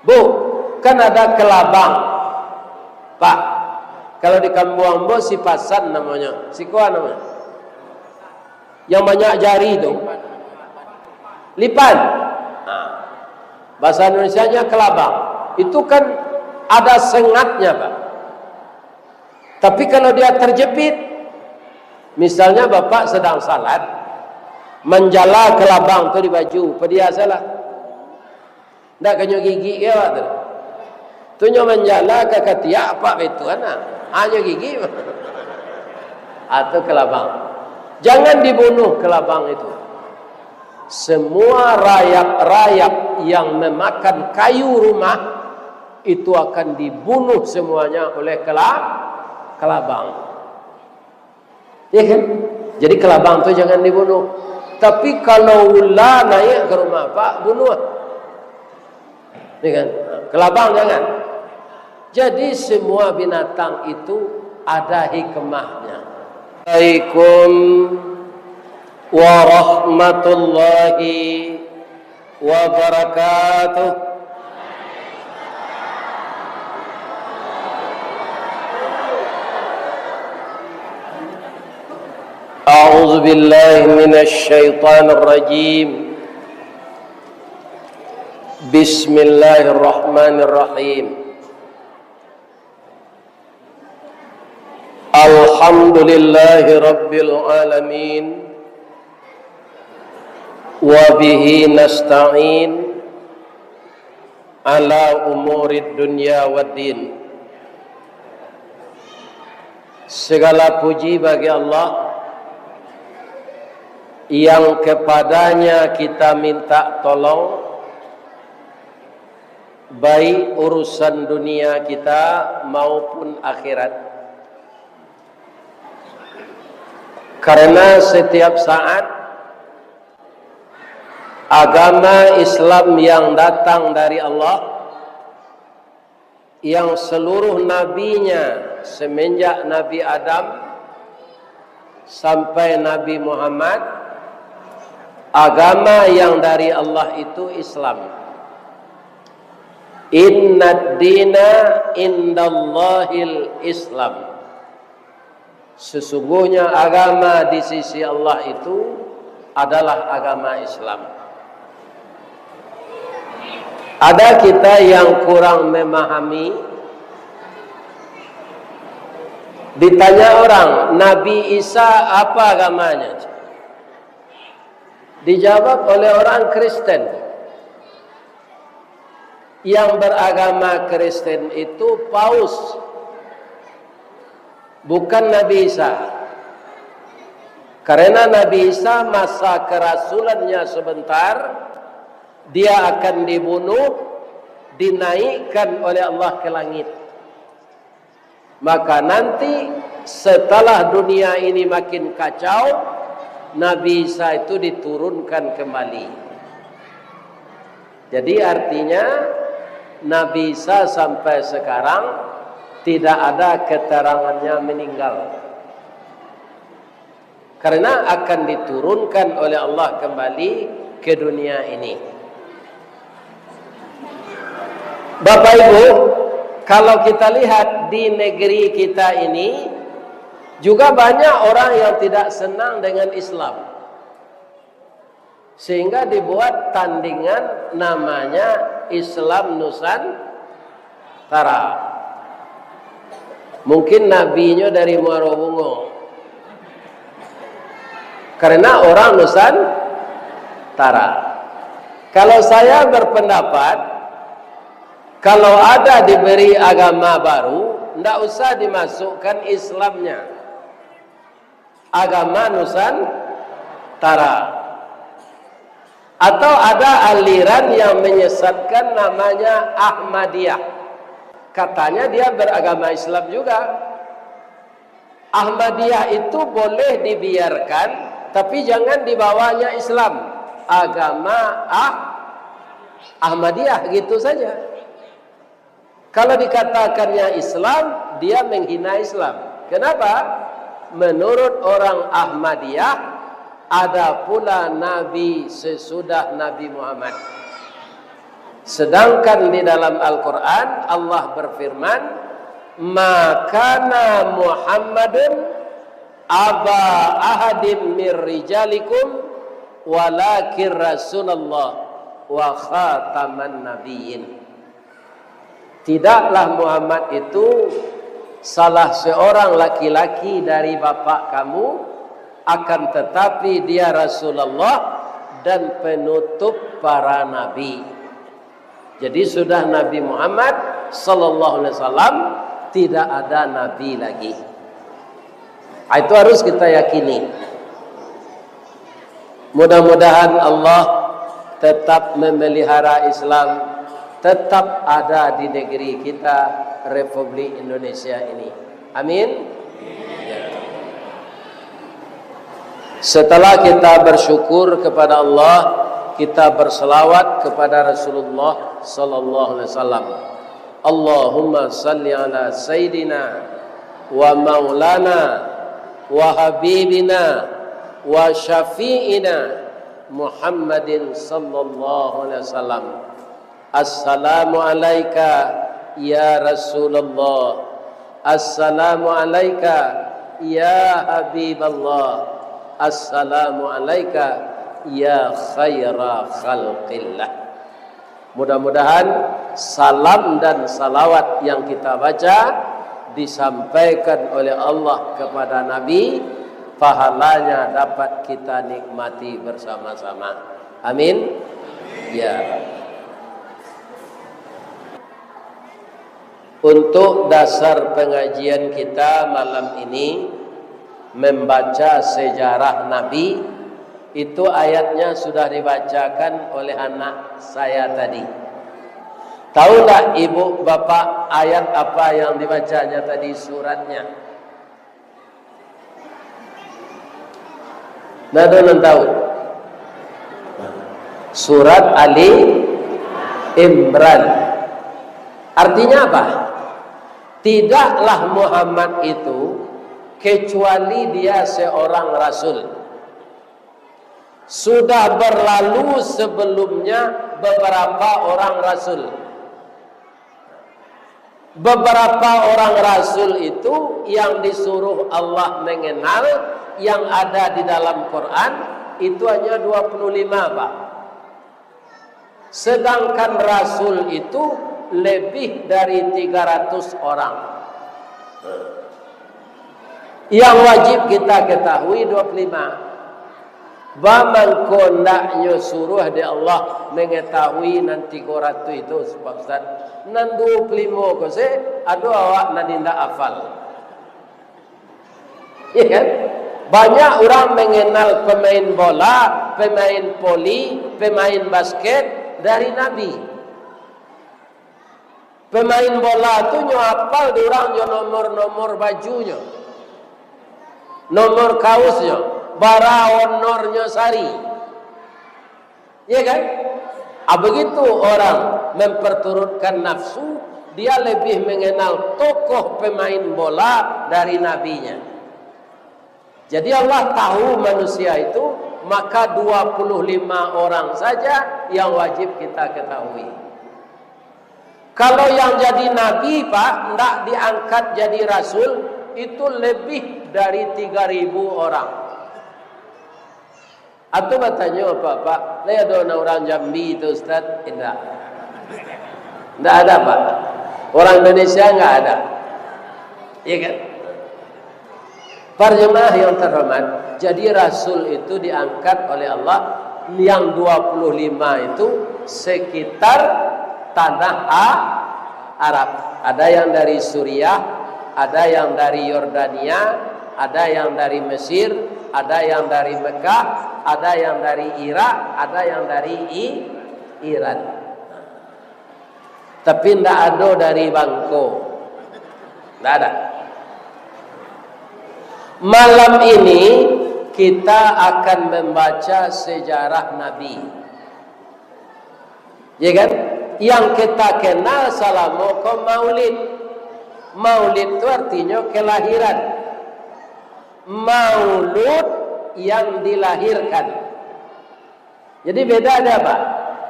Bu, kan ada kelabang, Pak. Kalau di kampung Ambo sipasan namanya, sikua namanya. Yang banyak jari itu, lipan. Nah, bahasa Indonesianya kelabang. Itu kan ada sengatnya, Pak. Tapi kalau dia terjepit, misalnya Bapak sedang salat, menjala kelabang tu di baju, dia salah. Ndak kanyo gigi ya, Pak. Tu nyo menjala ke ketiak apa itu ana? Hanya gigi. Atau kelabang. Jangan dibunuh kelabang itu. Semua rayap-rayap yang memakan kayu rumah itu akan dibunuh semuanya oleh kelabang. Ya kan? Jadi kelabang itu jangan dibunuh. Tapi kalau ular naik ke rumah Pak, bunuh. Ya kan? Kelabang jangan. Jadi semua binatang itu ada hikmahnya. Assalamualaikum warahmatullahi wabarakatuh. A'udzu billahi minasy syaithanir rajim. Bismillahirrahmanirrahim. Alhamdulillahi rabbil alamin. Wa bihi nasta'in ala umurid dunya waddin. Segala puji bagi Allah yang kepadanya kita minta tolong, baik urusan dunia kita maupun akhirat. Karena setiap saat agama Islam yang datang dari Allah, yang seluruh nabinya semenjak Nabi Adam sampai Nabi Muhammad, agama yang dari Allah itu Islam. Innad dina indallahil Islam. Sesungguhnya agama di sisi Allah itu adalah agama Islam. Ada kita yang kurang memahami. Ditanya orang, Nabi Isa apa agamanya? Dijawab oleh orang Kristen. Yang beragama Kristen itu Paus, bukan Nabi Isa. Karena Nabi Isa masa kerasulannya sebentar, dia akan dibunuh, dinaikkan oleh Allah ke langit. Maka nanti setelah dunia ini makin kacau, Nabi Isa itu diturunkan kembali. Jadi artinya Nabi Isa sampai sekarang tidak ada keterangannya meninggal. Karena akan diturunkan oleh Allah kembali ke dunia ini. Bapak Ibu, kalau kita lihat di negeri kita ini, juga banyak orang yang tidak senang dengan Islam. Sehingga dibuat tandingan namanya Islam Nusantara. Mungkin nabinya dari Muaro Bungo. Karena orang Nusantara. Kalau saya berpendapat, kalau ada diberi agama baru, tidak usah dimasukkan Islamnya. Agama Nusantara. Atau ada aliran yang menyesatkan namanya Ahmadiyah. Katanya dia beragama Islam juga. Ahmadiyah itu boleh dibiarkan, tapi jangan dibawanya Islam. Agama Ahmadiyah gitu saja. Kalau dikatakannya Islam, dia menghina Islam. Kenapa? Menurut orang Ahmadiyah, ada pula Nabi sesudah Nabi Muhammad. Sedangkan di dalam Al-Quran Allah berfirman, "Makana Muhammadun aba ahadim mir rijalikum walakin Rasulullah wa khataman nabiyyin." Tidaklah Muhammad itu salah seorang laki-laki dari bapak kamu, akan tetapi dia Rasulullah dan penutup para nabi. Jadi sudah Nabi Muhammad sallallahu alaihi wasallam, tidak ada nabi lagi. Itu harus kita yakini. Mudah-mudahan Allah tetap memelihara Islam, tetap ada di negeri kita, Republik Indonesia ini. Amin. Setelah kita bersyukur kepada Allah, kita berselawat kepada Rasulullah sallallahu alaihi wasallam. Allahumma salli ala sayyidina wa maulana wa habibina wa syafi'ina Muhammadin sallallahu alaihi wasallam. Assalamu alayka ya Rasulullah. Assalamu alayka ya Habiballah. Assalamu alayka ya khaira khalqillah. Mudah-mudahan salam dan salawat yang kita baca disampaikan oleh Allah kepada Nabi, pahalanya dapat kita nikmati bersama-sama. Amin. Ya. Untuk dasar pengajian kita malam ini membaca sejarah Nabi, itu ayatnya sudah dibacakan oleh anak saya tadi. Tahu tak ibu bapak ayat apa yang dibacanya tadi, suratnya? Nada tahu? Surat Ali Imran. Artinya apa? Tidaklah Muhammad itu kecuali dia seorang rasul. Sudah berlalu sebelumnya beberapa orang rasul. Beberapa orang rasul itu yang disuruh Allah mengenal, yang ada di dalam Quran itu hanya 25, Pak. Sedangkan rasul itu lebih dari 300 orang. Yang wajib kita ketahui 25. Bamangko ndaknya suruh di Allah mengetahui nanti koratu itu sebab Ustaz nan 25 ko se ado awak nan ndak hafal. Iya kan? Banyak orang mengenal pemain bola, pemain voli, pemain basket dari Nabi. Pemain bola tu nyo hafal di orang nyo nomor-nomor bajunya, nomor kaosnya, bara honornya sari. Ya kan? Begitu orang memperturutkan nafsu, dia lebih mengenal tokoh pemain bola dari nabinya. Jadi Allah tahu manusia itu, maka 25 orang saja yang wajib kita ketahui. Kalau yang jadi nabi, Pak, tidak diangkat jadi rasul, itu lebih dari 3.000 orang. Atau bertanya Pak, saya ada orang Jambi itu Ustaz? Tidak. Tidak ada, Pak. Orang Indonesia enggak ada. Iya kan? Para jemaah yang terhormat, jadi rasul itu diangkat oleh Allah, yang 25 itu sekitar tanah Arab. Ada yang dari Suriah, ada yang dari Yordania, ada yang dari Mesir, ada yang dari Mekah, ada yang dari Irak, ada yang dari Iran. Tapi tidak ada dari Bangko. Tidak ada. Malam ini kita akan membaca sejarah Nabi. Ya kan? Yang kita kenal selama Maulid. Maulid itu artinya kelahiran. Maulud yang dilahirkan. Jadi beda ada apa?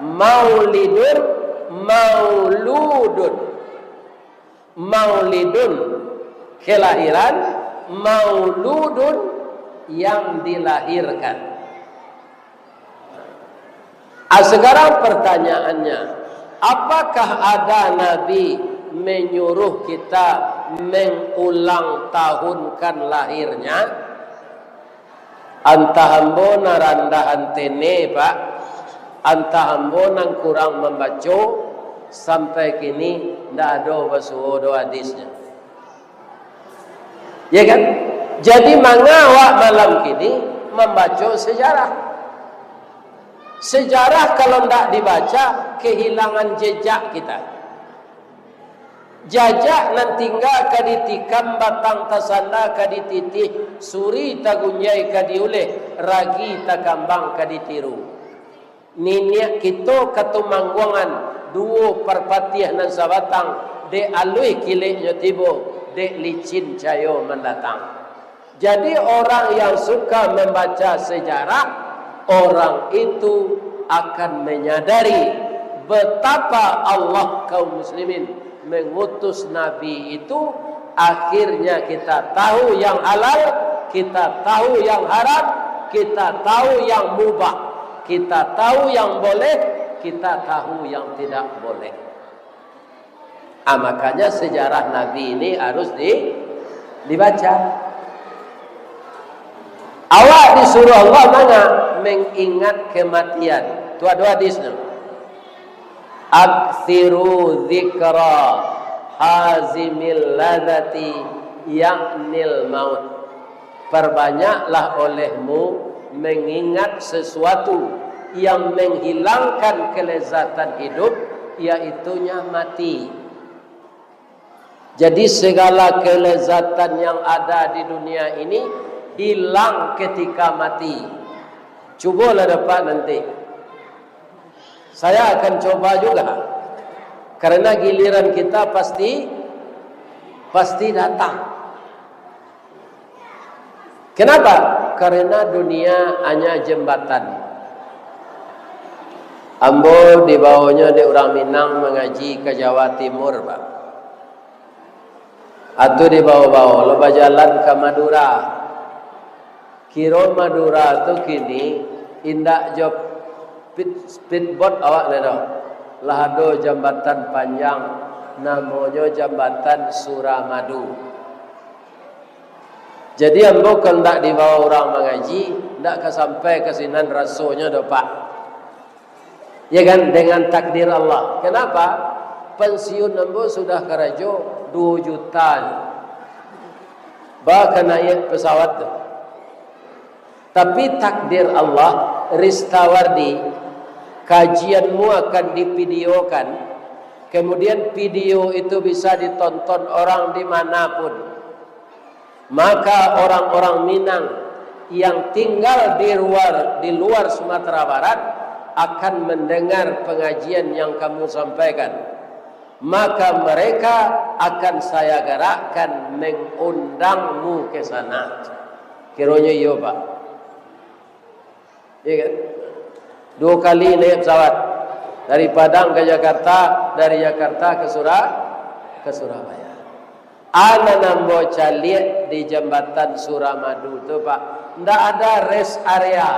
Maulidun, mauludun. Maulidun kelahiran, mauludun yang dilahirkan. Sekarang pertanyaannya, apakah ada nabi menyuruh kita mengulang tahunkan lahirnya? Antahambo narandahan tene pak, antahambo nang kurang membaca sampai kini ndak ada basuh hadisnya. Ya kan? Jadi mengawak malam kini membaca sejarah. Sejarah kalau tidak dibaca kehilangan jejak kita. Jajak nan tinggal kaditikam batang tasanda kadititih suri tagunyai kadiuleh ragi takambang kaditiru. Niniak kita katumangguangan duo perpatiah nan sabatang de alui kileknya tibo de licin cayo mendatang. Jadi orang yang suka membaca sejarah, orang itu akan menyadari betapa Allah kaum muslimin mengutus nabi itu. Akhirnya kita tahu yang halal, kita tahu yang haram, kita tahu yang mubah, kita tahu yang boleh, kita tahu yang tidak boleh. Makanya sejarah nabi ini harus dibaca. Awak disuruh Allah mana? Mengingat kematian. Itu ada hadisnya. Akthiru dzikra hazimil ladati ya'nil maut. Perbanyaklah olehmu mengingat sesuatu yang menghilangkan kelezatan hidup, yaitunya mati. Jadi segala kelezatan yang ada di dunia ini hilang ketika mati. Cubalah dapat nanti. Saya akan coba juga. Karena giliran kita pasti datang. Kenapa? Karena dunia hanya jembatan. Ambo di bawahnya di orang Minang mengaji ke Jawa Timur, Pak. Atau di bawah-bawah lo jalan ke Madura. Kiro Madura tu kini indak job speedboat awak ledo. Lahado jambatan panjang namanya jambatan Suramadu. Jadi ambo kendak dibawa orang mengaji, ndak sampai ke sinan rasonya do Pak. Ya kan, dengan takdir Allah. Kenapa? Pensiun ambo sudah kerajo 2 juta. Bahkan naik pesawat tu. Tapi takdir Allah, Ristawardi, kajianmu akan divideokan. Kemudian video itu bisa ditonton orang dimanapun. Maka orang-orang Minang yang tinggal di luar Sumatera Barat akan mendengar pengajian yang kamu sampaikan. Maka mereka akan saya gerakkan mengundangmu ke sana. Kiranya iya Pak. Iya kan? 2 kali naik pesawat dari Padang ke Jakarta, dari Jakarta ke Surabaya. Ana nambo caliat di jembatan Suramadu tu Pak. Ndak ada rest area,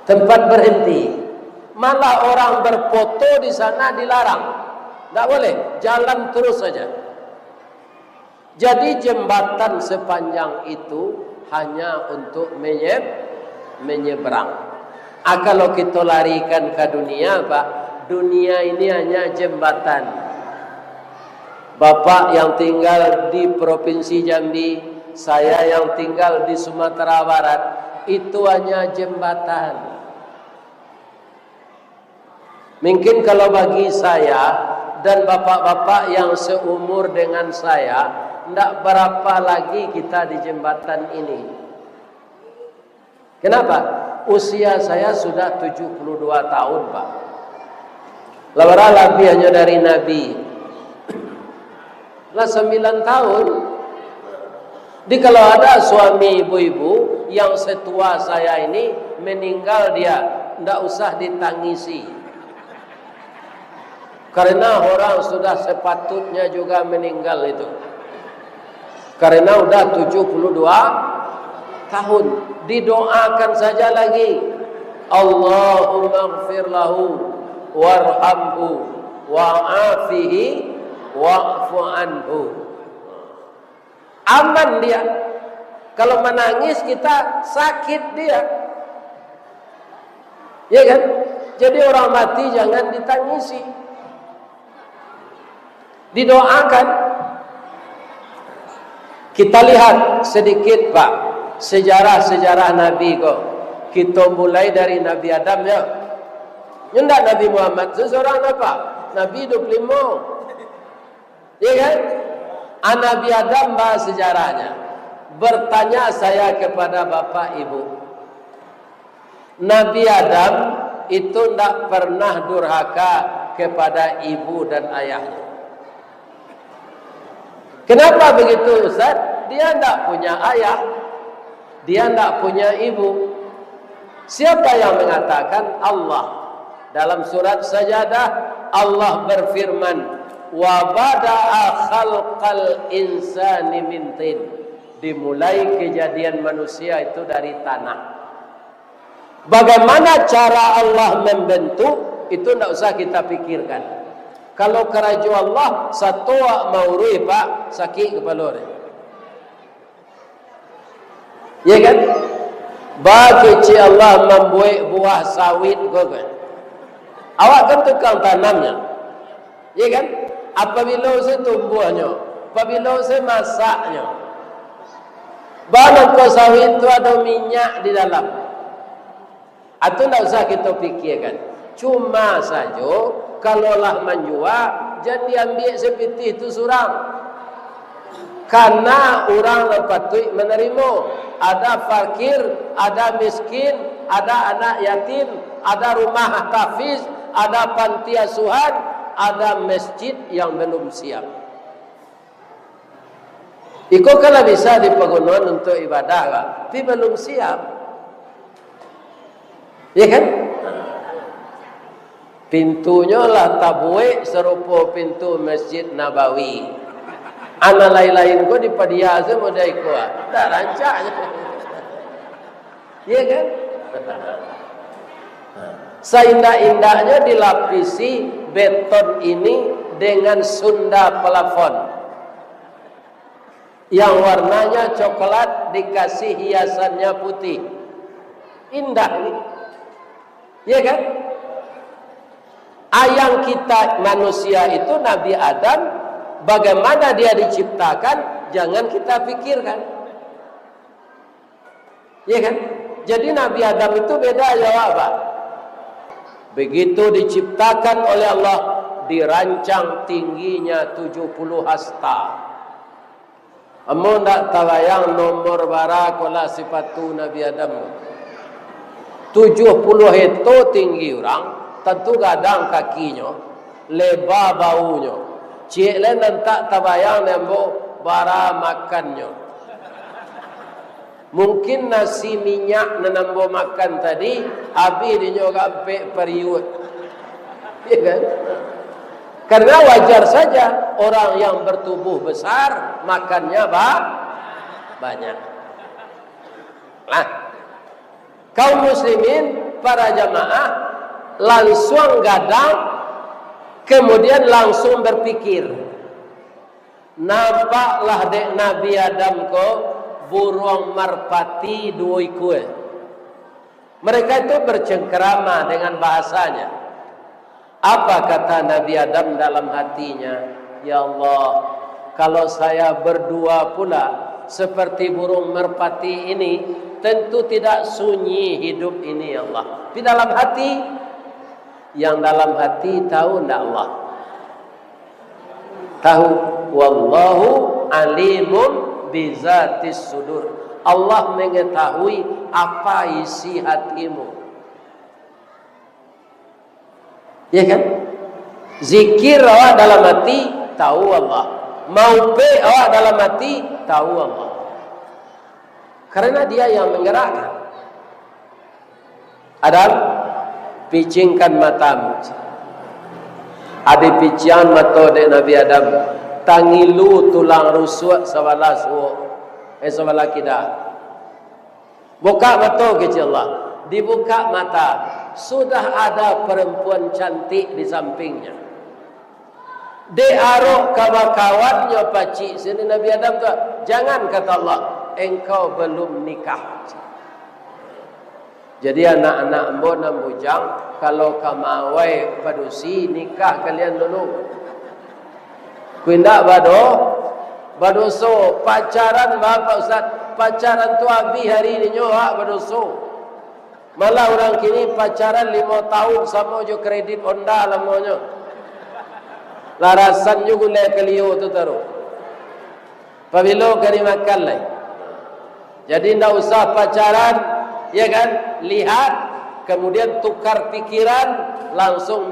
tempat berhenti. Malah orang berfoto di sana dilarang. Ndak boleh, jalan terus saja. Jadi jembatan sepanjang itu hanya untuk menyeberang. Kalau kita larikan ke dunia Pak, dunia ini hanya jembatan. Bapak yang tinggal di Provinsi Jambi, saya yang tinggal di Sumatera Barat, itu hanya jembatan. Mungkin kalau bagi saya dan bapak-bapak yang seumur dengan saya, tidak berapa lagi kita di jembatan ini. Kenapa? Usia saya sudah 72 tahun Pak. Lebaran lebih hanya dari Nabi. Lah 9 tahun. Jadi kalau ada suami ibu-ibu yang setua saya ini meninggal dia, tidak usah ditangisi. Karena orang sudah sepatutnya juga meninggal itu. Karena udah 72 tahun. Didoakan saja lagi. Allahumma ighfir lahu warhamhu wa'afihi wa'fu anhu. Aman dia. Kalau menangis kita sakit dia. Ya kan? Jadi orang mati jangan ditangisi. Didoakan. Kita lihat sedikit Pak sejarah-sejarah Nabi kok. Kita mulai dari Nabi Adam ya. Enggak Nabi Muhammad seseorang apa? Nabi 25. Ya kan? Nabi Adam bahas sejarahnya. Bertanya saya kepada Bapak Ibu. Nabi Adam itu tidak pernah durhaka kepada ibu dan ayahnya. Kenapa begitu Ustaz? Dia tidak punya ayah, dia tidak punya ibu. Siapa yang mengatakan? Allah. Dalam surat Sajadah Allah berfirman, wa bada'a khalqal insani min tin. Dimulai kejadian manusia itu dari tanah. Bagaimana cara Allah membentuk itu tidak usah kita pikirkan. Kalau keraju Allah satu maurui Pak sakit kepala dia. Ya kan? Bagi Allah membuat buah sawit kau kan. Awak kan tukang tanamnya. Ya kan? Apabila saya tumbuhnya, apabila saya masaknya. Bahan kau sawit itu ada minyak di dalam. Itu tidak usah kita pikirkan. Cuma saja kalaulah menjual jangan diambil seperti itu surang. Karena orang patut menerima. Ada fakir, ada miskin, ada anak yatim, ada rumah tahfiz, ada panti asuhan, ada masjid yang belum siap. Itu kalau bisa dipergunakan untuk ibadah, tapi belum siap. Ya kan? Pintunya lah tabuik serupa pintu Masjid Nabawi. Anak lain-lain kau di padia saya mau dah ikut. Tak rancaknya. Ya kan? Seindah-indahnya dilapisi beton ini dengan sunda plafon. Yang warnanya coklat dikasih hiasannya putih. Indah ini. Ya kan? Ayang kita manusia itu Nabi Adam, bagaimana dia diciptakan jangan kita pikirkan. Ya kan? Jadi Nabi Adam itu beda jawab Pak. Begitu diciptakan oleh Allah, dirancang tingginya 70 hasta. Amun tak tabayang nomor barakola sifatu Nabi Adam. 70 itu tinggi orang, tentu gadang kakinya, lebar baunya. Cik lain tak tabayang nembo bara makannya. Mungkin nasi minyak nenambo makan tadi, habis dia sampai periuk. Ya kan? Karena wajar saja orang yang bertubuh besar makannya banyak. Nah, kaum muslimin para jamaah langsung gadang, kemudian langsung berpikir. Nampaklah dek Nabi Adam ko burung merpati dua ikut. Mereka itu bercengkerama dengan bahasanya. Apa kata Nabi Adam dalam hatinya? Ya Allah, kalau saya berdua pula seperti burung merpati ini, tentu tidak sunyi hidup ini ya Allah. Di dalam hati, yang dalam hati tahu tidak Allah? Tahu. Wallahu alimun bizatis sudur. Allah mengetahui apa isi hatimu. Ya kan? Zikir awak dalam hati tahu Allah. Mau pe awak dalam hati tahu Allah. Karena dia yang menggerakkan. Adam, picingkan matamu. Adi pician mato de Nabi Adam tangilu tulang rusuk sawala suwo sawala kita. Buka mata kecil Allah. Dibuka mata, sudah ada perempuan cantik di sampingnya. De arok kawan-kawannya pacik sini Nabi Adam tu, jangan kata Allah, engkau belum nikah. Jadi anak-anak embo dan bujang, kalau kamawai padusi nikah kalian dulu. Kuindak badoso pacaran Bapak Ustaz, pacaran tu habis hari ini nyoak badoso. Malah orang kini pacaran 5 tahun sama jo kredit Honda lamanya. Larasan juga le kelio tu taruh. Pabilo kari makan lai. Jadi ndak usah pacaran, ya kan? Lihat, kemudian tukar pikiran, langsung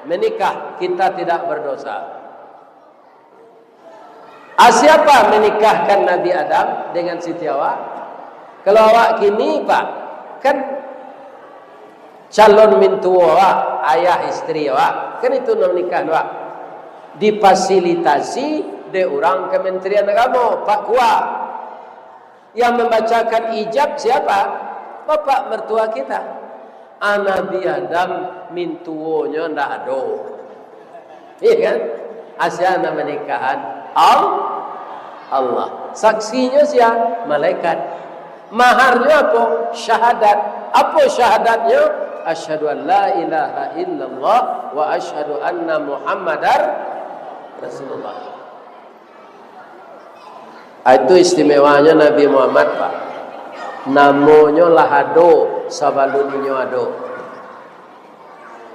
menikah. Kita tidak berdosa. Siapa menikahkan Nabi Adam dengan Siti Hawa? Kalau awak kini Pak, kan calon mintu awak, ayah istri awak, kan itu menikah awak. Difasilitasi de orang Kementerian Agama, Pak Kua. Yang membacakan ijab siapa? Bapak mertua kita. Nabi Adam mintuonya ndak ada. Iya kan? Asyana menikahan Allah. Saksinya siapa? Malaikat. Maharnya apa? Syahadat. Apa syahadatnya? Asyhadu an la ilaha illallah wa asyhadu anna Muhammadar Rasulullah. Itu istimewanya Nabi Muhammad Pak. Namanya lahado, sabaluninya ado.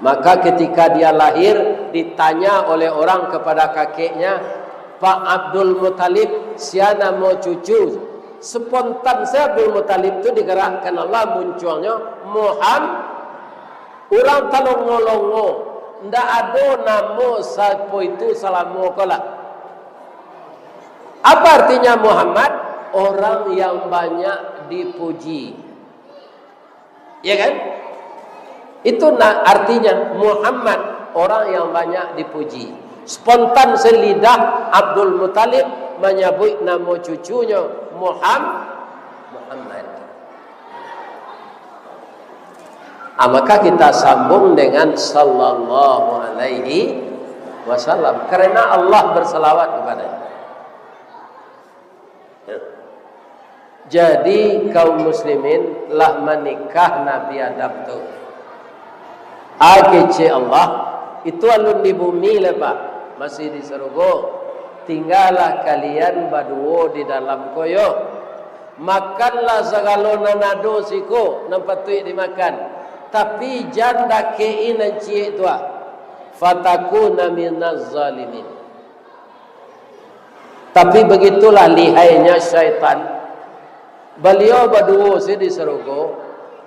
Maka ketika dia lahir, ditanya oleh orang kepada kakeknya, Pak Abdul Muttalib, siapa mau cucu? Spontan saya Abdul Muttalib itu digerakkan Allah, munculnya Muhammad. Orang talong-ngolongo, ndak ada nama siapa itu salamu kola. Apa artinya Muhammad? Orang yang banyak dipuji. Ya kan? Itu artinya Muhammad, orang yang banyak dipuji. Spontan selidah Abdul Muttalib menyebut nama cucunya Muhammad. Maka kita sambung dengan sallallahu alaihi wasallam karena Allah berselawat kepadanya. Jadi kaum muslimin lah menikah Nabi Adam tu. AGC Allah itu alun di bumi lah Pak, masih di surga. Tinggallah kalian berdua di dalam koyo. Makanlah segala nanado siko nampatui dimakan. Tapi janda kei nanci itu fatakuna minaz zalimin. Tapi begitulah lihainya syaitan. Beliau berdua di surga,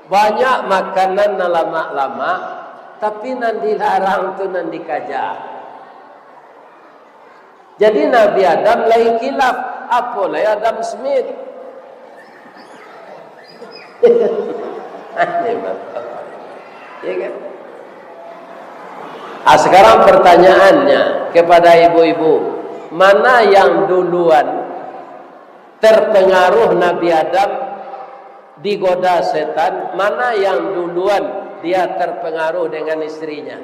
banyak makanan lama-lama, tapi nan dilarang tu nan dikaja. Jadi Nabi Adam lain kilaf, apalah Adam Smith. Ya kan? Sekarang pertanyaannya kepada ibu-ibu, mana yang duluan terpengaruh Nabi Adam digoda setan, mana yang duluan dia terpengaruh dengan istrinya?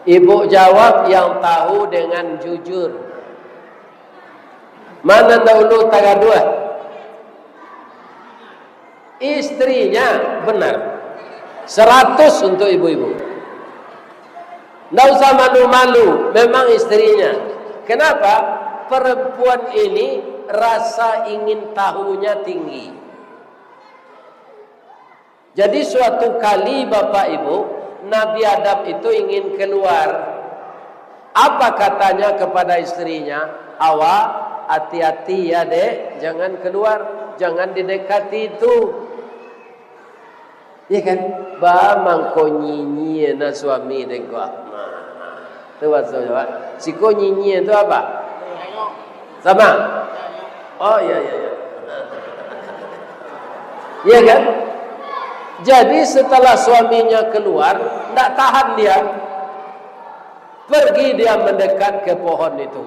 Ibu jawab yang tahu dengan jujur. Mana dahulu tagadua? Istrinya benar. 100 untuk ibu-ibu. Tidak usah malu-malu, memang istrinya. Kenapa? Perempuan ini rasa ingin tahunya tinggi. Jadi suatu kali Bapak Ibu, Nabi Adam itu ingin keluar. Apa katanya kepada istrinya? Awak hati-hati ya dek, jangan keluar, jangan didekati itu. Ya kan? Ba mangko nyinyi na suami dengko. Itu maksudnya. Siko nyinyi itu apa? Sama? Oh iya. Iya kan? Jadi setelah suaminya keluar, tidak tahan dia, pergi dia mendekat ke pohon itu.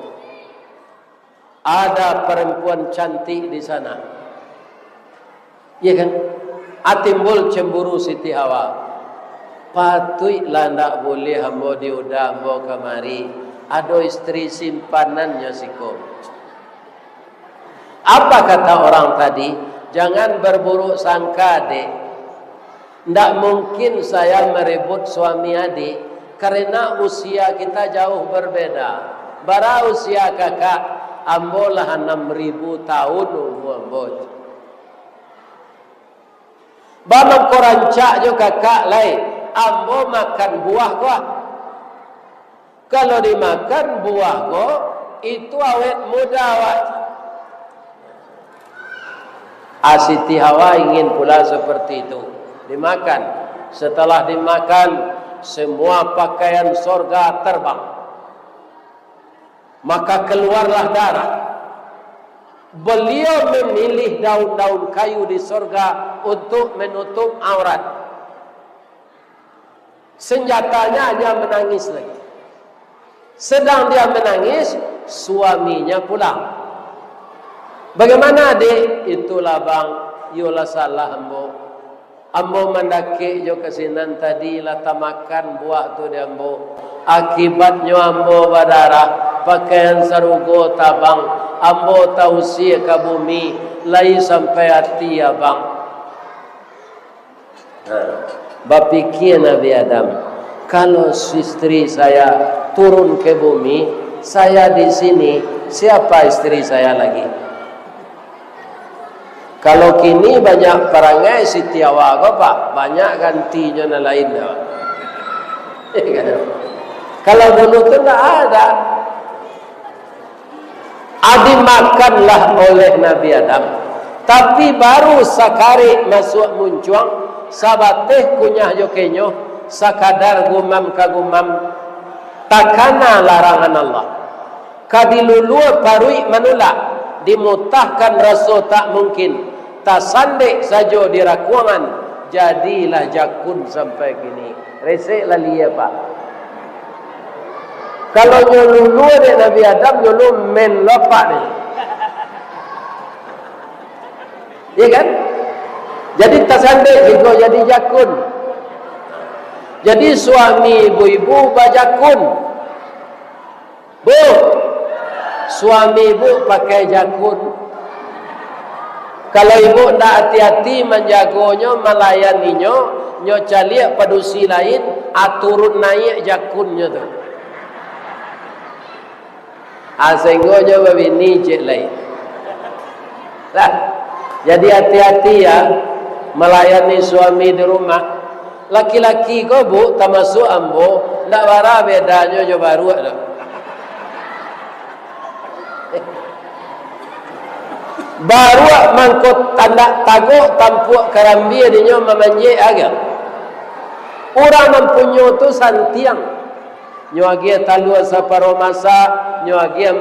Ada perempuan cantik di sana, ya kan? Timbul cemburu Siti Hawa. Patutlah tidak boleh hamba diudah hamba kemari. Ada istri simpanannya siko. Apa kata orang tadi? Jangan berburuk sangka, dek. Tidak mungkin saya merebut suami adik, karena usia kita jauh berbeda. Bara usia kakak, ambolah 6.000 tahun umur. Bamang korancak jo kakak lain, ambo makan buah gua. Kalau dimakan buah gua, itu awet muda awak. Siti Hawa ingin pula seperti itu. Dimakan. Setelah dimakan, semua pakaian sorga terbang. Maka keluarlah darah. Beliau memilih daun-daun kayu di sorga untuk menutup aurat. Senjatanya hanya menangis lagi. Sedang dia menangis, suaminya pulang. Bagaimana, dek? Itulah bang, yolah salah ambo. Ambo mendaki jo kesinan tadi lah tamakan buah tu di ambo. Akibatnya ambo berdarah, pakaian sarugo tabang, ambo tausi ke bumi, lai sampai hati ya bang. Bapikir Nabi Adam, kalau istri saya turun ke bumi, saya di sini, siapa istri saya lagi? Kalau kini banyak perangai Siti Hawa ko pak, banyak gantinya na lain. Kalau dulu tu tak ada. Dimakanlah oleh Nabi Adam. Tapi baru sakari masuk muncuang, sabateh kunyah jokenyo, sakadar gumam kagumam, takana larangan Allah. Kadilulu parui manulak, dimutahkan rasa tak mungkin. Tak sandek saja di rakuangan, jadilah jakun sampai kini. Reseklah dia pak. Kalau nyolulu dia Nabi Adam, nyolulu men lopak ni. Ya kan? Jadi tak sandek juga jadi jakun. Jadi suami ibu-ibu bajakun. Bu, suami ibu pakai jakun. Kalau ibu tidak hati-hati menjagonya, melayaninya, nyo caliak padusi lain, turun naik jakunnya tu. Sehingga babini cek lain. Lah, jadi hati-hati ya melayani suami di rumah. Laki-laki kau bu, termasuk ambo, tidak bara bedanya jo baru ada. Baru mangkut tanda taguk tampuk karambi adanya memanjek agak. Orang mempunyai tu santiang. Nyoagia talua saparo masa, nyoagia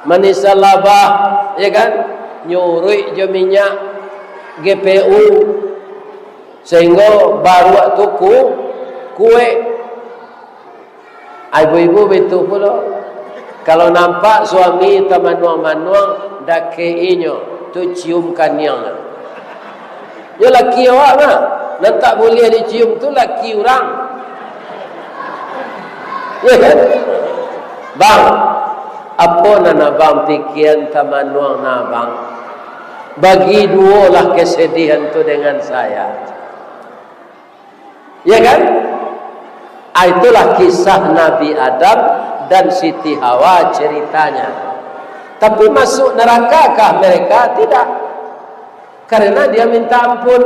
manisalabah, ya kan? Nyurui je minyak GPU sehingga baru tuku kue. Ibu-ibu betul pula. Kalau nampak suami tamanuang-manuang dakeinya tu ciumkan yang. Ya laki awak mah, nak tak boleh dicium tu laki orang. Ya kan? Bang, apa nana bang pikiran tamanuang na bang? Bagi dua lah kesedihan tu dengan saya. Ya kan? Itulah kisah Nabi Adam dan Siti Hawa ceritanya. Tapi masuk nerakakah mereka? Tidak. Karena dia minta ampun.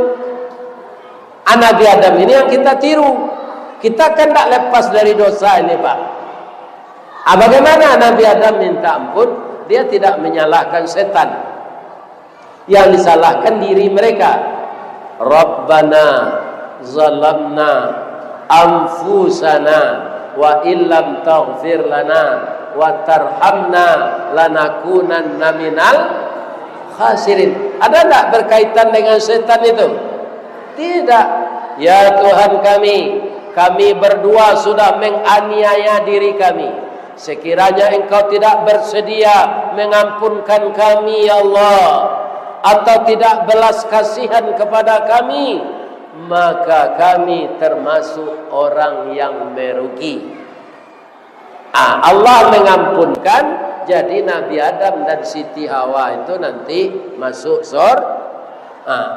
Nabi Adam ini yang kita tiru. Kita kan tak lepas dari dosa ini pak. Bagaimana Nabi Adam minta ampun? Dia tidak menyalahkan setan. Yang disalahkan diri mereka. Rabbana zalamna anfusana wa illam taghfir lana wa tarhamna lanakunanna minal khasirin. Ada tak berkaitan dengan setan itu? Tidak. Ya Tuhan kami berdua sudah menganiaya diri kami. Sekiranya Engkau tidak bersedia mengampunkan kami ya Allah, atau tidak belas kasihan kepada kami, maka kami termasuk orang yang merugi. Allah mengampunkan, jadi Nabi Adam dan Siti Hawa itu nanti masuk surga.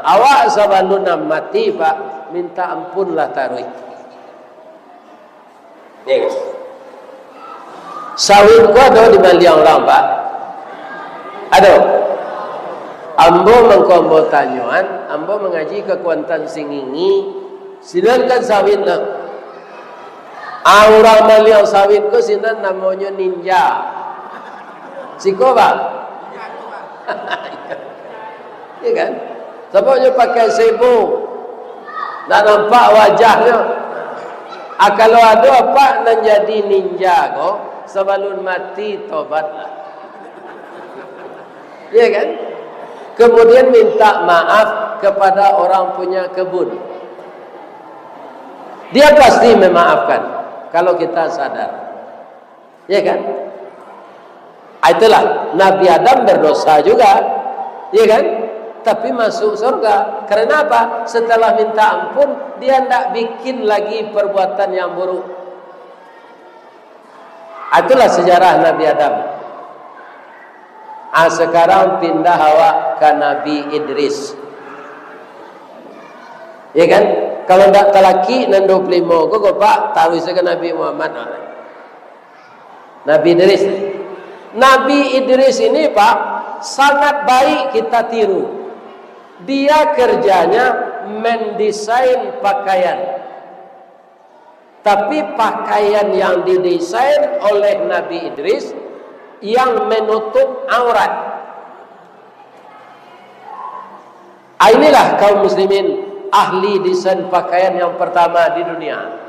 Awak sebelum mati Pak, minta ampunlah taruh. Ya, sawit ku ada di Maliang orang Pak. Ada. Ambo mengkombo tanyuan, ambo mengaji ke Kuantan Singingi, sedangkan sawit lah. Orang Maliang sawit ku sinan namanya ninja. Siko Pak. Iya kan? Sebabnya pakai sebu, tak nampak wajahnya. Kalau ada apa nak jadi ninja kok, sebelum mati tobatlah. Iya kan? Kemudian minta maaf kepada orang punya kebun. Dia pasti memaafkan kalau kita sadar. Iya kan? Itulah Nabi Adam berdosa juga. Iya kan? Tapi masuk surga. Karena apa? Setelah minta ampun, dia tidak bikin lagi perbuatan yang buruk. Itulah sejarah Nabi Adam. Sekarang pindah Hawa ke Nabi Idris. Ya kan? Kalau tidak telaki dan 25, kok Pak tahu ke Nabi Muhammad. Nabi Idris. Nabi Idris ini Pak sangat baik kita tiru. Dia kerjanya mendesain pakaian. Tapi pakaian yang didesain oleh Nabi Idris yang menutup aurat. Inilah kaum muslimin ahli desain pakaian yang pertama di dunia.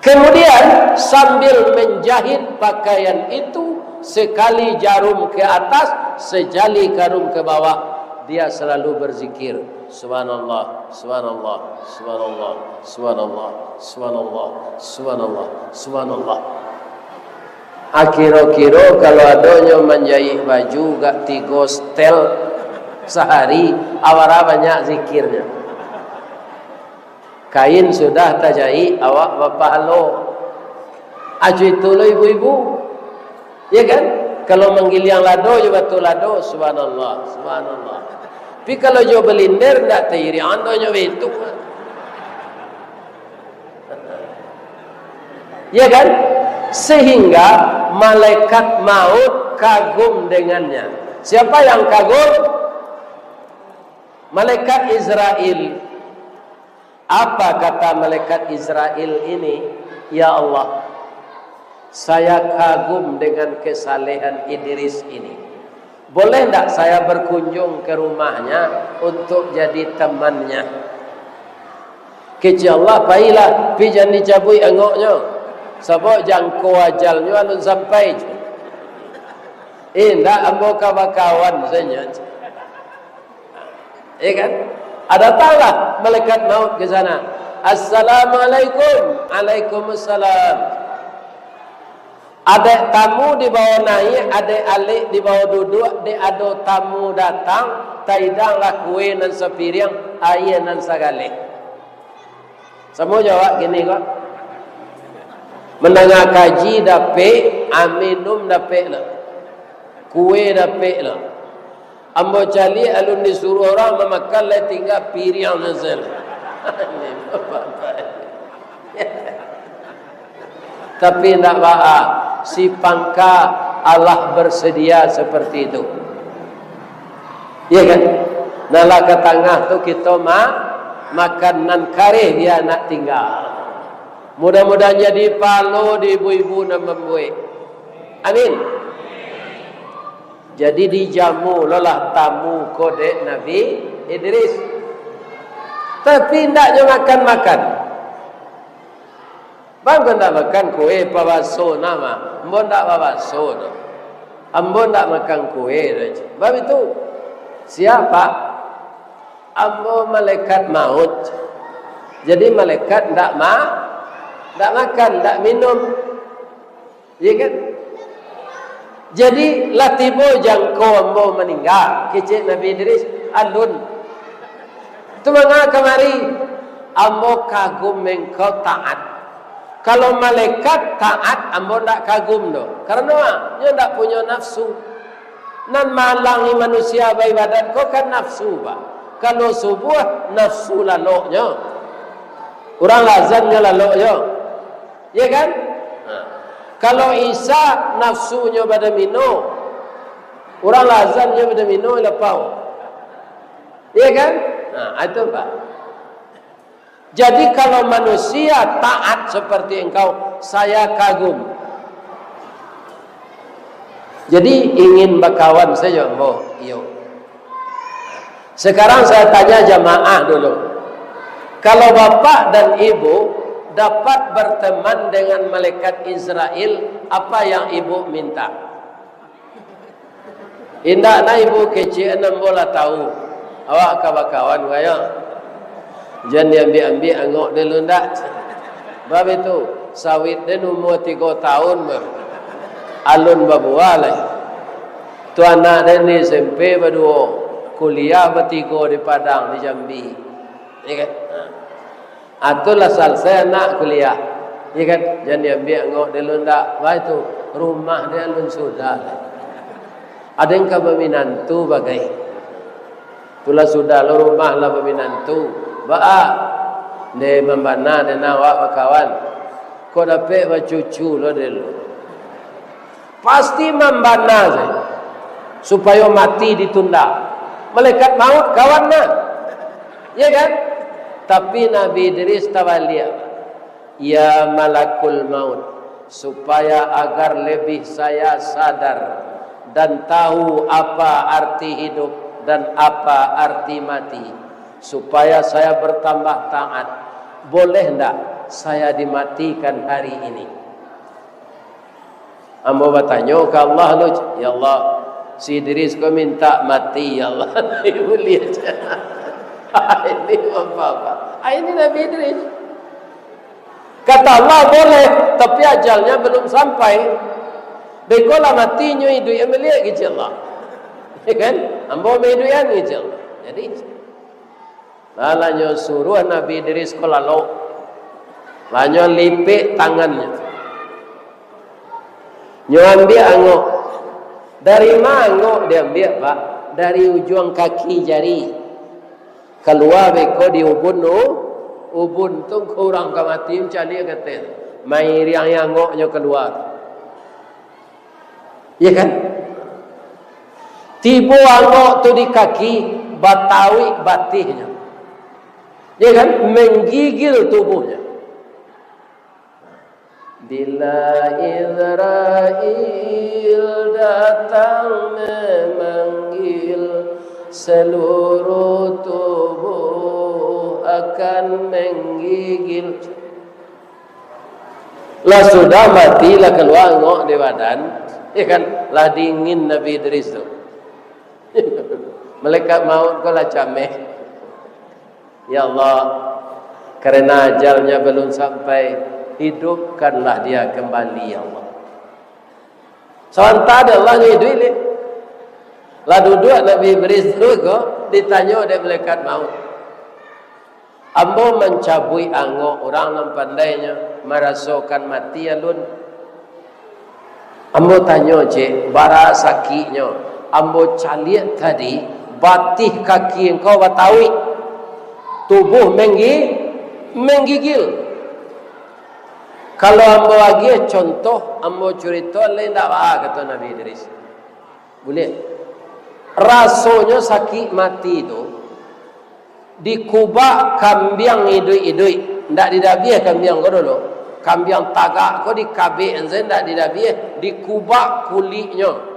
Kemudian sambil menjahit pakaian itu, sekali jarum ke atas, sejali jarum ke bawah, dia selalu berzikir, subhanallah, subhanallah, subhanallah, subhanallah, subhanallah, subhanallah, subhanallah. Kira-kira kalau adanya menjahit baju gak 3 setel sehari, awara banyak zikirnya. Kain sudah tajai, awak bapak halo. Aju itu lo ibu-ibu. Ya kan? Kalau manggil yang lado, juga tu lado. Subhanallah, subhanallah. Tapi kalau jo belinder, tak tiri. Anda nyo itu. Ya kan? Sehingga malaikat maut kagum dengannya. Siapa yang kagum? Malaikat Israel. Apa kata malaikat Israel ini? Ya Allah, saya kagum dengan kesalehan Idris ini. Boleh tak saya berkunjung ke rumahnya untuk jadi temannya? Kecil Allah, pailah, pi jangan dicabui engoknya. Sebab jangkau ajalnya alun sampai. Indah ambo kawan saja. Ya kan? Ada tahulah malaikat maut ke sana. Assalamualaikum. Waalaikumsalam. Ada tamu di bawah naik, ada alik di bawah duduk, ada tamu datang, taidanglah kue dan sepiring, air dan segala. Semua jawab gini kok. Mendengar kaji dapet, minum dapet lah. Kue dapet lah. Ambo cali alun disuruh orang memakan lah tinggal piring nazal. Tapi tidak apa, si pangka Allah bersedia seperti itu. Ya kan? Nala ke tengah tu kita makan nan kare dia nak tinggal. Mudah-mudahan jadi palo di ibu-ibu dan membuat. Amin. Jadi dijamu lelah tamu kode Nabi Idris. Tapi hendaknya makan-makan. Bang tak makan kue pawaso nama. Ambo tak pawaso. Ambo tak makan kue. Bab itu siapa? ambo malaikat maut. Jadi malaikat ndak makan, ndak minum. Ya kan? Jadi latibo jangko ambo meninggal. Kecik Nabi Idris alun. Tu mangga kemari ambo kagum engkau taat. Kalau malaikat taat ambo ndak kagum do. Karena dia ndak punya nafsu. Nan malangi manusia beribadat kau kan nafsu ba. Kalau subuh nafsu laloknya. Orang azannya laloknya. Ya kan? Kalau Isa nafsunya pada mino, orang azannya pada mino lepau. Ya kan? Nah, itu Pak. Jadi kalau manusia taat seperti engkau, saya kagum. Jadi ingin berkawan saja, Mbok. Iyo. Sekarang saya tanya jamaah dulu. Kalau bapak dan ibu dapat berteman dengan malaikat Israel, apa yang ibu minta? Indah na ibu kecil 6 bola tahu. Awak kawan-kawan kaya. Jangan diambil-ambil angok dulu ndak. Bab itu sawit dia umur 3 tahun ber. Alun babuah lah. Tu anak dia ni SMP berdua. Kuliah bertiga di Padang, di Jambi. Ya kan? Itulah selesai anak kuliah. Ya kan? Jangan diambil angok dulu ndak. Wah itu rumah dia alun sudah. Ada yang berminantu bagai. Itulah sudah lo rumah lah berminantu. Baak. Dia membana dia nawak berkawan. Kau dapat bercucu lo dulu. Pasti membana saya. Supaya mati ditunda. Malaikat maut kawannya. Ya kan? Tapi Nabi Idris tawalia. Ya malakul maut. Supaya agar lebih saya sadar. Dan tahu apa arti hidup. Dan apa arti mati. Supaya saya bertambah taat. Boleh tidak saya dimatikan hari ini? Ambo bertanya ke Allah. Ya Allah. Si Idris kau minta mati. Ya Allah. Ibu lihat. Ini apa? Ini Nabi Idris. Kata Allah boleh, tapi ajalnya belum sampai. Bekola matinya hidup yang melihat gitu Allah. Ya kan? Ambo hidup yang gitu Allah. Jadi lalanya suruh Nabi Idris ko lalu. Lalanya lipik tangannya. Nyo ambil angok. Dari mana angok dia ambil Pak? Dari ujung kaki jari. Keluar beko di ubun no. Ubun tu kurang kamati mencari kata. Mai riang yang angoknya keluar. Ya kan? Tiba angok tu di kaki, batawi batihnya. Ya kan? Menggigil tubuhnya. Bila Israel datang memanggil, seluruh tubuh akan menggigil. Lah sudah mati, lah keluar angok di badan. Ya kan? Lah dingin Nabi Idris tu. Malaikat maut kau lah cameh. Ya Allah, karena ajalnya belum sampai, hidupkanlah dia kembali ya Allah. Sementara Allah hidup ni. Lah duduk Nabi Idris tu kau ditanya oleh malaikat maut. Ambo mencabui angok orang yang pandainya merasakan mati alun. Ambo tanya cik, bara sakitnya. Ambo caliat tadi, batih kaki engkau batawi. Tubuh menggigil. Kalau ambo lagi contoh, ambo cerita lain tak apa kata Nabi Idris. Boleh? Rasanya sakit mati itu dikubak kambiang idui. Ndak didabiah kambiang kau dulu. Kambiang tagak kau dikabik enzen ndak didabiah, dikubak kulitnya.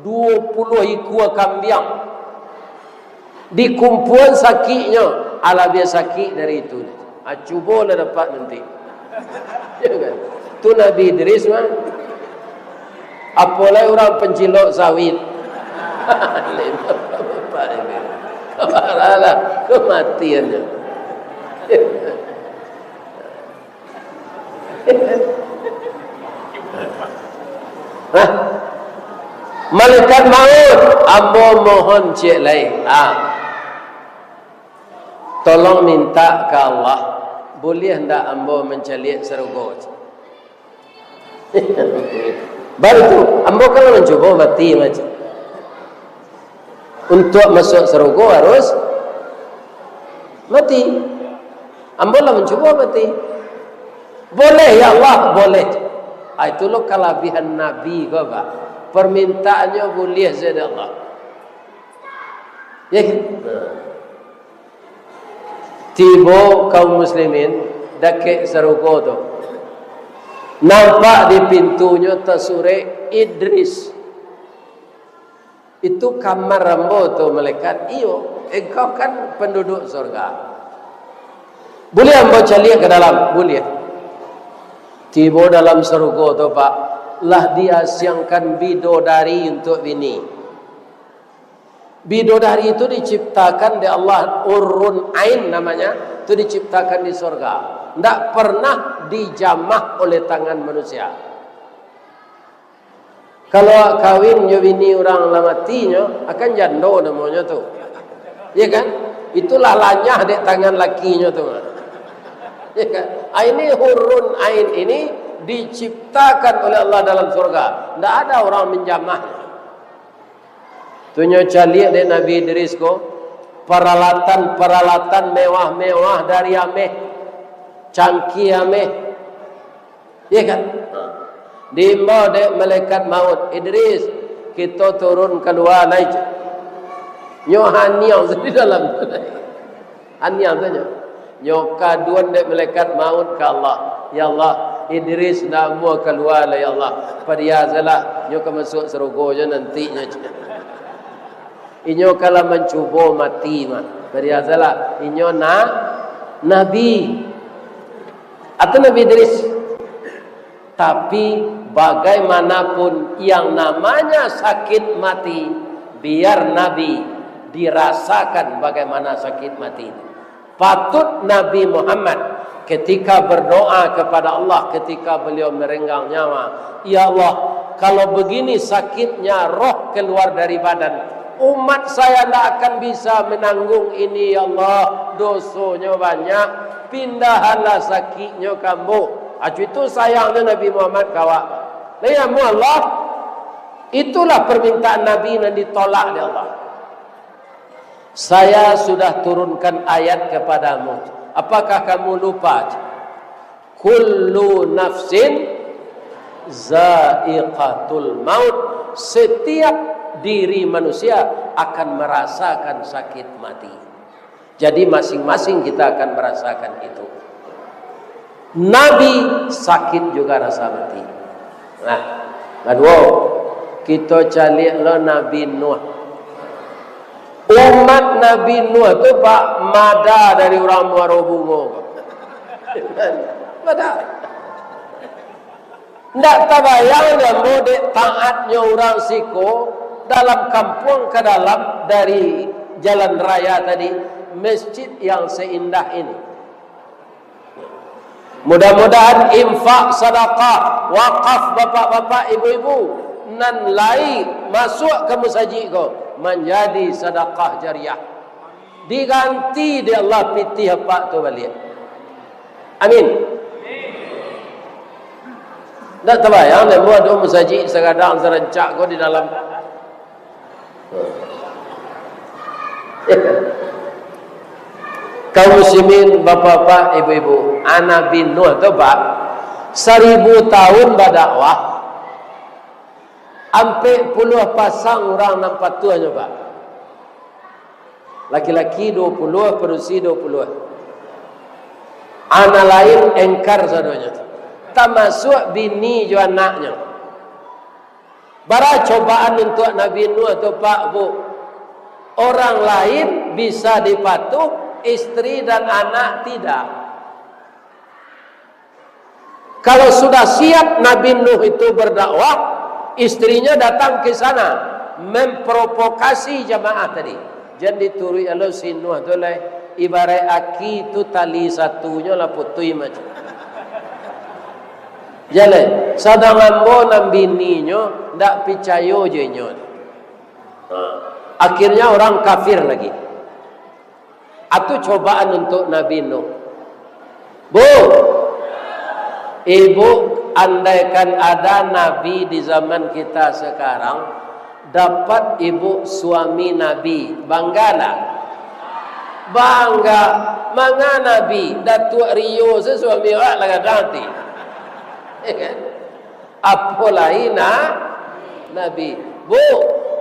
20 ikua kambiang. Dikumpul sakitnya. Ala biasa sakit dari itu. Cuba lah dapat nanti. Ya kan? Tu Nabi Idris mah. Apalagi orang pencilok sawit. Alah, kematiannya. Hah? Malaikat maut, ambo mohon cik lain. Tolong minta ke Allah, boleh hendak ambo mencaliak serugo? Baru tu, ambo kalau mencuba mati macam. Untuk masuk serugo harus mati. Ambo lah mencuba mati. Boleh ya Allah, boleh. Itulah kelebihan Nabi kau pak. Permintaannya boleh saja Allah. Ya kan? Tiba kaum muslimin dakik serugo tu. Nampak di pintunya tersurat Idris. Itu kamar rambo tu malaikat. Iyo, engkau kan penduduk surga. Boleh ambo calik ke dalam? Boleh. Tiba dalam surga tu pak, lah dia siangkan bidodari untuk bini. Bidodari itu diciptakan di Allah, urun ain namanya, itu diciptakan di surga. Tidak pernah dijamah oleh tangan manusia. Kalau kawin nyo bini orang lamatinya akan jando namanya tu. Ya kan? Itulah lanyah di tangan lakinya tu. Ya kan? Ini hurun ain ini diciptakan oleh Allah dalam surga. Tidak ada orang menjamahnya. Tunyo calik dari Nabi Idris ko, peralatan mewah-mewah dari ameh, cangkih ameh. Ya kan? Diimbau dek malaikat maut, Idris, kita turun keluar naik. Nyo haniau di dalam. Haniau saja. Nyo kaduan dek malaikat maut ke Allah. Ya Allah, Idris nak mau keluar lah ya Allah. Padiazalah nyo ke masuk serugo je nantinya. Inyo kalau mencuba mati mah. Padiazalah inyo Nabi. Atau Nabi Idris. Tapi bagaimanapun yang namanya sakit mati, biar Nabi dirasakan bagaimana sakit mati. Patut Nabi Muhammad ketika berdoa kepada Allah ketika beliau merenggang nyawa, ya Allah, kalau begini sakitnya roh keluar dari badan, umat saya tidak akan bisa menanggung ini ya Allah, dosanya banyak, pindahlah sakitnya kamu. Itu sayangnya Nabi Muhammad kawak. Ya Allah, itulah permintaan Nabi yang ditolak oleh Allah. Saya sudah turunkan ayat kepadamu. Apakah kamu lupa? Kullu nafsin zaiqatul maut. Setiap diri manusia akan merasakan sakit mati. Jadi masing-masing kita akan merasakan itu. Nabi sakit juga rasa mati. Nah, kedua kita cari lo Nabi Nuh. Umat Nabi Nuh tu pak mada dari orang Muarobungo. Mada. Ndak tabayang dia mode taatnya orang siko dalam kampung ke dalam dari jalan raya tadi, masjid yang seindah ini. Mudah-mudahan infak, sedekah, wakaf bapak-bapak, ibu-ibu nan lai masuk ke masjid ko menjadi sedekah jariah. Diganti di Allah pitih apa tu balik. Amin. Tak terbayang dia buat dua masjid sekadang serencak ko di dalam. Kaum muslimin, bapak-bapak, ibu-ibu, anak bin Nuh tu pak 1000 tahun berdakwah, ampe puluh pasang orang nampak tuanya pak. Laki-laki 20, perusi 20. Anak lain engkar sadonya. Tak masuk bini jo anaknya. Bara cobaan untuk Nabi Nuh tu pak bu. Orang lain bisa dipatuh, istri dan anak tidak. Kalau sudah siap Nabi Nuh itu berdakwah, istrinya datang ke sana memprovokasi jamaah tadi. Jangan diturui alo sinuh tu lah. Ibarat aki tu tali satunya lah putui macam. Jalan. Sadang ambo nam bininya ndak percaya je nyo. Akhirnya orang kafir lagi. Itu cobaan untuk Nabi Nuh. Bu, ibu, andaikan ada Nabi di zaman kita sekarang, dapat ibu suami Nabi, bangga tak? Bangga. Manga Nabi, Datuk Rio sesuami awak lah nanti. Apa lain Nabi? Bu,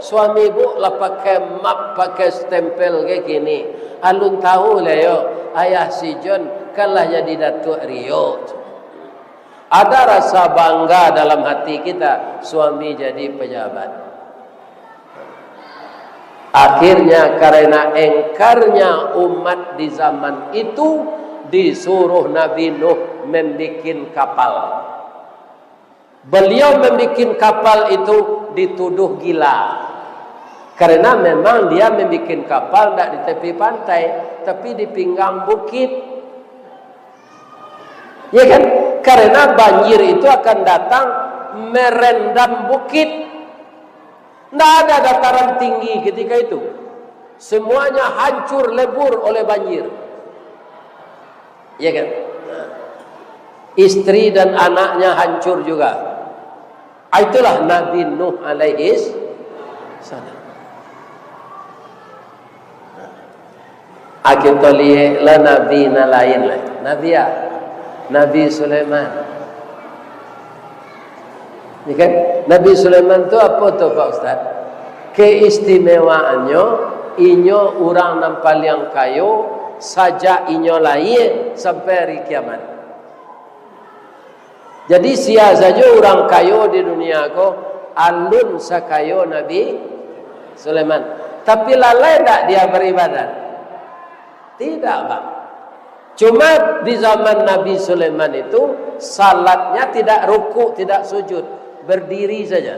suami bu lah pakai map, pakai stempel kayak gini. Alun tahu lah yo, ayah si John kalah jadi Datuk Rio. Ada rasa bangga dalam hati kita, suami jadi pejabat. Akhirnya karena engkarnya umat di zaman itu, disuruh Nabi Nuh membikin kapal. Beliau membikin kapal itu dituduh gila. Karena memang dia membikin kapal tidak di tepi pantai, tapi di pinggang bukit. Ya kan? Karena banjir itu akan datang merendam bukit. Tidak ada dataran tinggi ketika itu. Semuanya hancur lebur oleh banjir. Ya kan? Istri dan anaknya hancur juga. Itulah Nabi Nuh alaihi salam. Kita lihatlah Nabi lain lah. Nabi Sulaiman. Ya kan? Nabi Sulaiman tu apa tu Pak Ustaz? Keistimewaannya, inyo orang nampal yang kayu saja inyo lain sampai hari kiamat. Jadi sia saja orang kayu di dunia ko alun sakayo Nabi Sulaiman. Tapi lalai tak dia beribadat? Tidak, Pak. Cuma di zaman Nabi Sulaiman itu salatnya tidak ruku, tidak sujud, berdiri saja.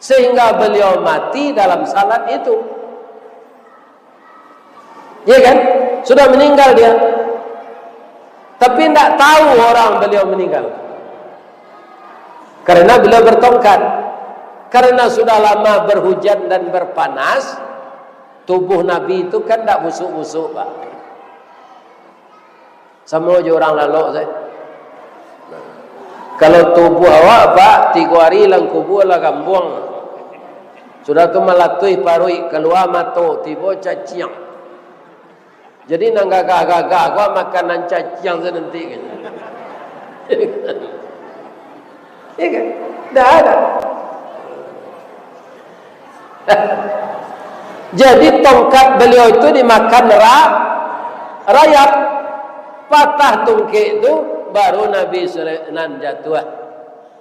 Sehingga beliau mati dalam salat itu. Ya kan? Sudah meninggal dia. Tapi tidak tahu orang beliau meninggal. Karena beliau bertongkat. Karena sudah lama berhujan dan berpanas, tubuh Nabi itu kan tidak busuk-busuk, Pak. Sama aja orang lalu saya. Kalau tubuh awak, Pak, 3 hari lang kubur lah gambuang. Sudah tu malatui parui keluar mato tiba caciang. Jadi nang gagah-gagah gua makanan caciang senanti kan. Ya kan? Dah ada. Jadi tongkat beliau itu dimakan rayap. Patah tungkik itu baru Nabi Sulaiman jatuh.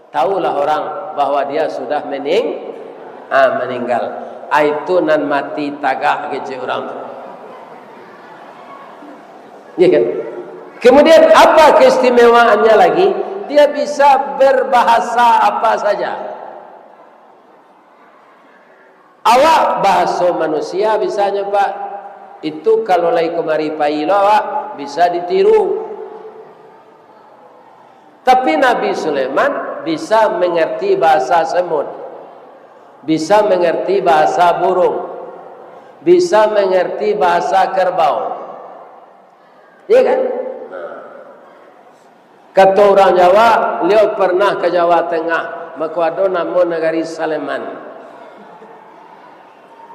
Tahulah orang bahwa dia sudah meninggal. Itu nan mati tagak kecil orang tu. Ya kan? Kemudian apa keistimewaannya lagi? Dia bisa berbahasa apa saja. Awak bahasa manusia bisanya, Pak. Itu kalau lagi kemari pailo awak bisa ditiru. Tapi Nabi Sulaiman bisa mengerti bahasa semut, bisa mengerti bahasa burung, bisa mengerti bahasa kerbau. Iya kan? Kata orang Jawa, beliau pernah ke Jawa Tengah, makwado namo negari Saleman.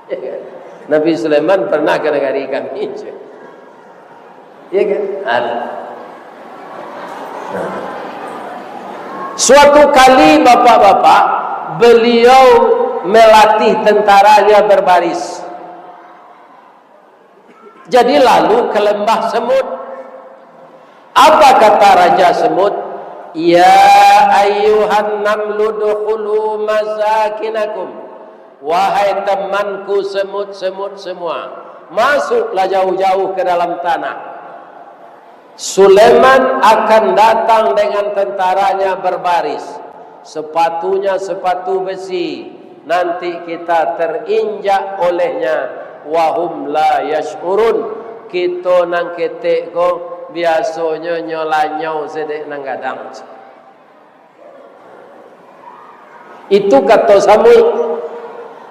Ya kan? Nabi Sulaiman pernah ke negari kami. Iya kan? Ada. Suatu kali bapak-bapak, beliau melatih tentaranya berbaris. Jadi lalu ke lembah semut. Apa kata Raja Semut? Ya ayyuhan namlu dukhulu masakinakum. Wahai temanku semut-semut semua, masuklah jauh-jauh ke dalam tanah. Sulaiman akan datang dengan tentaranya berbaris. Sepatunya sepatu besi, nanti kita terinjak olehnya. Wahum la yash'urun, kita nang ketek ko biasanya nyolanyau sedek nang gadang. Itu kata Samui.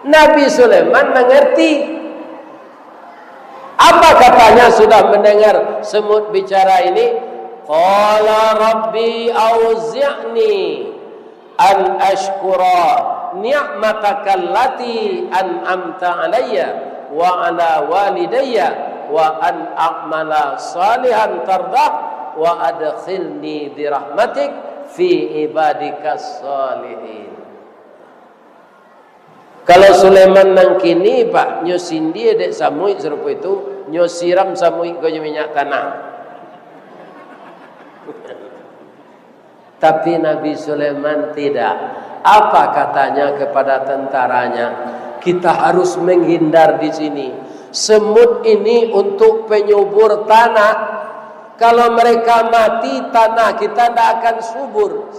Nabi Sulaiman mengerti. Apa katanya sudah mendengar semut bicara ini? Qala rabbi auzi'ni an ashkura ni'mataka allati an'amta alayya wa ala walidayya wa an a'mala salihan tardah wa adkhilni bi rahmatik fi ibadikas salihin. Kalau Sulaiman nang kini pak nyosin dia dek samui serupa itu nyosiram samui ko minyak tanah. Tapi Nabi Sulaiman tidak. Apa katanya kepada tentaranya? Kita harus menghindar di sini. Semut ini untuk penyubur tanah. Kalau mereka mati, tanah kita tidak akan subur.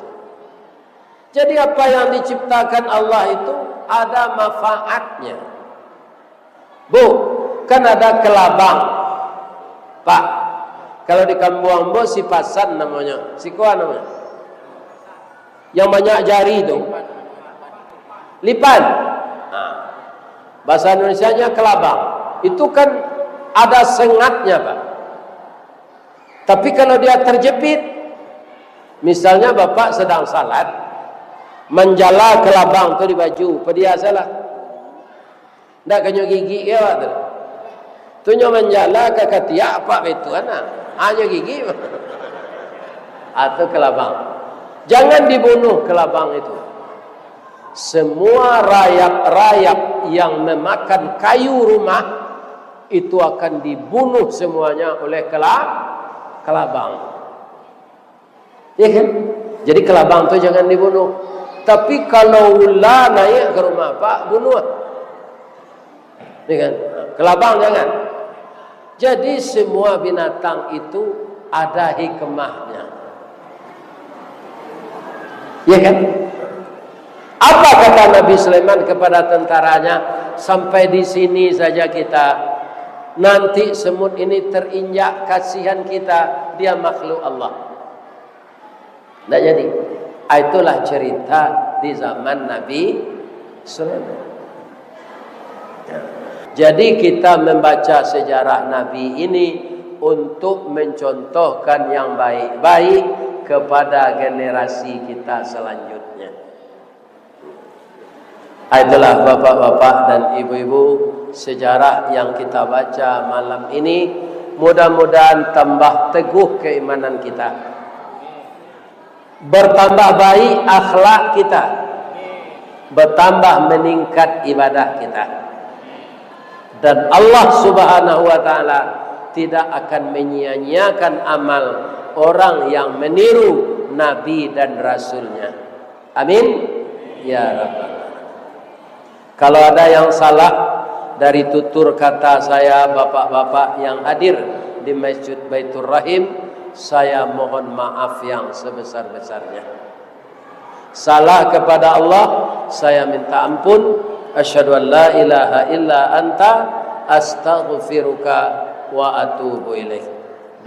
Jadi apa yang diciptakan Allah itu ada manfaatnya. Bu, kan ada kelabang. Pak, kalau di kampung Ambo si pasan namanya. Si kuah namanya. Yang banyak jari itu. Lipan. Nah, bahasa Indonesianya kelabang. Itu kan ada sengatnya, Pak. Tapi kalau dia terjepit, misalnya Bapak sedang salat, menjala kelabang tu di baju, pediasalah. Ndak kanyo gigi ke Pak tu. Tunyo menjala ke ketiak apa itu anak. Hanya gigi. Atau kelabang. Jangan dibunuh kelabang itu. Semua rayap-rayap yang memakan kayu rumah itu akan dibunuh semuanya oleh kelabang. Ya kan? Jadi kelabang itu jangan dibunuh. Tapi kalau ular naik ke rumah Pak, bunuh. Ya kan? Kelabang jangan. Jadi semua binatang itu ada hikmahnya. Ya kan? Apa kata Nabi Sulaiman kepada tentaranya? Sampai di sini saja kita. Nanti semut ini terinjak, kasihan kita. Dia makhluk Allah. Tidak jadi. Itulah cerita di zaman Nabi Sulaiman. Ya. Jadi kita membaca sejarah Nabi ini untuk mencontohkan yang baik-baik kepada generasi kita selanjutnya. Itulah bapak-bapak dan ibu-ibu sejarah yang kita baca malam ini. Mudah-mudahan tambah teguh keimanan kita, bertambah baik akhlak kita, bertambah meningkat ibadah kita, dan Allah Subhanahu wa taala tidak akan menyia-nyiakan amal orang yang meniru Nabi dan Rasulnya. Amin. Ya Rabbal. Kalau ada yang salah dari tutur kata saya, bapak-bapak yang hadir di Masjid Baitur Rahim, saya mohon maaf yang sebesar-besarnya. Salah kepada Allah, saya minta ampun. Asyhadu an la ilaha illa anta astaghfiruka wa atubu ilaik.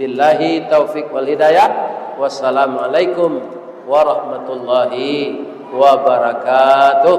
Billahi taufik wal hidayah. Wassalamualaikum warahmatullahi wabarakatuh.